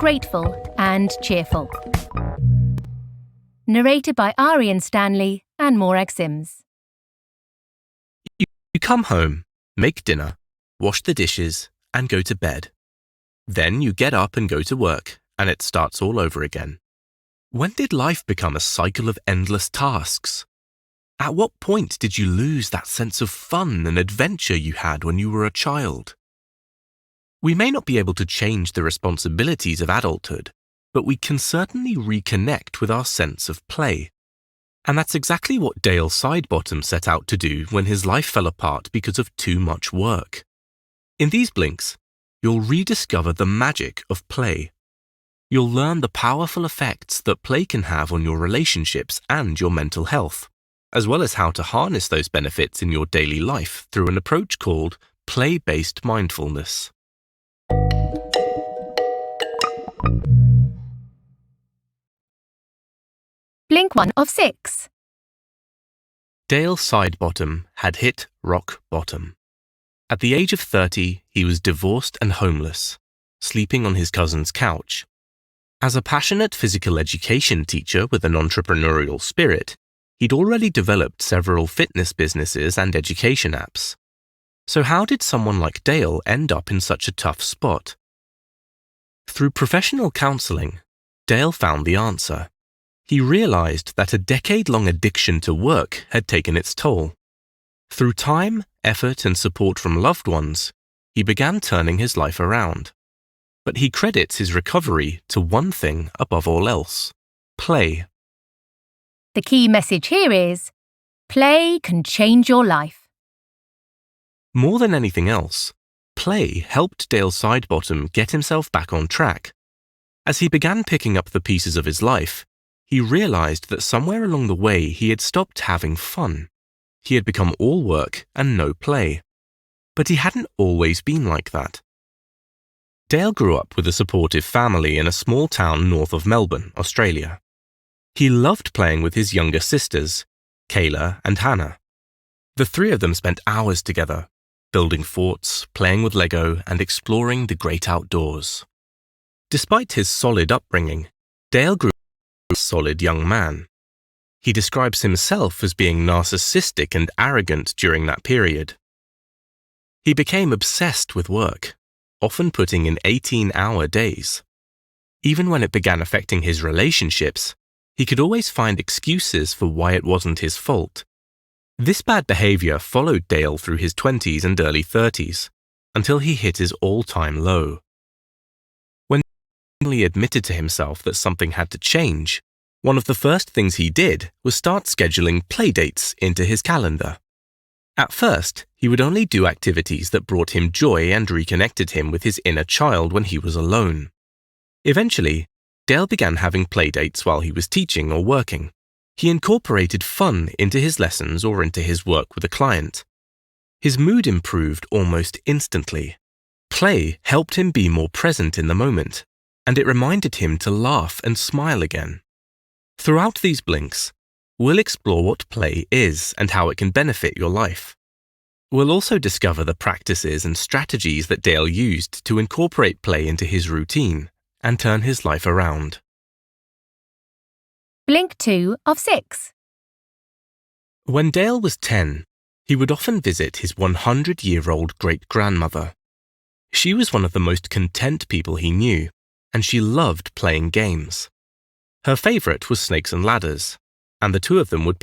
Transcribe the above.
grateful and cheerful. Narrated by Arian Stanley and Morag Sims. You come home, make dinner, wash the dishes, and go to bed. Then you get up and go to work, and it starts all over again. When did life become a cycle of endless tasks? At what point did you lose that sense of fun and adventure you had when you were a child? We may not be able to change the responsibilities of adulthood, but we can certainly reconnect with our sense of play. And that's exactly what Dale Sidebottom set out to do when his life fell apart because of too much work. In these blinks, you'll rediscover the magic of play. You'll learn the powerful effects that play can have on your relationships and your mental health, as well as how to harness those benefits in your daily life through an approach called play-based mindfulness. Blink 1 of 6. Dale Sidebottom had hit rock bottom. At the age of 30, he was divorced and homeless, sleeping on his cousin's couch. As a passionate physical education teacher with an entrepreneurial spirit, he'd already developed several fitness businesses and education apps. So how did someone like Dale end up in such a tough spot? Through professional counseling, Dale found the answer. He realized that a decade-long addiction to work had taken its toll. Through time, effort, and support from loved ones, he began turning his life around. But he credits his recovery to one thing above all else: play. The key message here is, play can change your life. More than anything else, play helped Dale Sidebottom get himself back on track. As he began picking up the pieces of his life, he realized that somewhere along the way he had stopped having fun. He had become all work and no play. But he hadn't always been like that. Dale grew up with a supportive family in a small town north of Melbourne, Australia. He loved playing with his younger sisters, Kayla and Hannah. The three of them spent hours together, building forts, playing with Lego, and exploring the great outdoors. Despite his solid upbringing, Dale grew a solid young man. He describes himself as being narcissistic and arrogant during that period. He became obsessed with work, often putting in 18-hour days. Even when it began affecting his relationships, he could always find excuses for why it wasn't his fault. This bad behavior followed Dale through his 20s and early 30s, until he hit his all-time low. When he finally admitted to himself that something had to change, one of the first things he did was start scheduling playdates into his calendar. At first, he would only do activities that brought him joy and reconnected him with his inner child when he was alone. Eventually, Dale began having playdates while he was teaching or working. He incorporated fun into his lessons or into his work with a client. His mood improved almost instantly. Play helped him be more present in the moment, and it reminded him to laugh and smile again. Throughout these blinks, we'll explore what play is and how it can benefit your life. We'll also discover the practices and strategies that Dale used to incorporate play into his routine and turn his life around. Blink 2 of 6. When Dale was 10, he would often visit his 100-year-old great-grandmother. She was one of the most content people he knew, and she loved playing games. Her favorite was Snakes and Ladders, and the two of them would